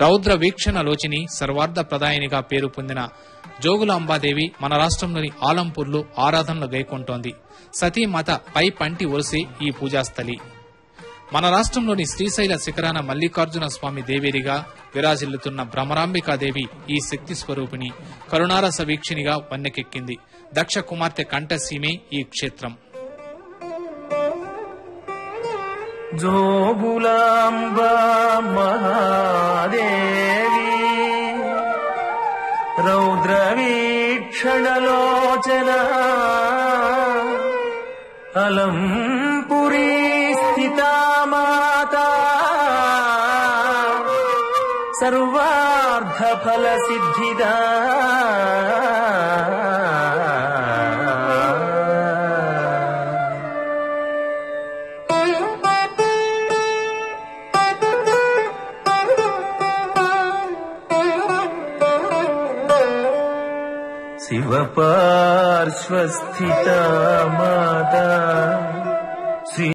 రౌద్ర వీక్షణ లోచిని సర్వార్థ ప్రదాయినిగా పేరు పొందిన జోగుల అంబాదేవి మన రాష్ట్రంలోని ఆలంపూర్లో ఆరాధనలు గైకొంటోంది. సతీమాత పై పంటి ఒరిసే ఈ పూజాస్థలి. మన రాష్ట్రంలోని శ్రీశైల శిఖరాన మల్లికార్జున స్వామి దేవేరిగా విరాజిల్లుతున్న భ్రమరాంబికాదేవి ఈ శక్తి స్వరూపిణి, కరుణారస వీక్షినిగా వన్నెకెక్కింది. దక్ష కుమార్తె కంఠసీమే ఈ క్షేత్రం. జోగులాంబా మహాదేవి రౌద్రవీక్షణలోచన అలంపురీ స్థితా మాతా సర్వార్థ ఫల సిద్ధిదా శివ పార్శ్వస్థితా మాతా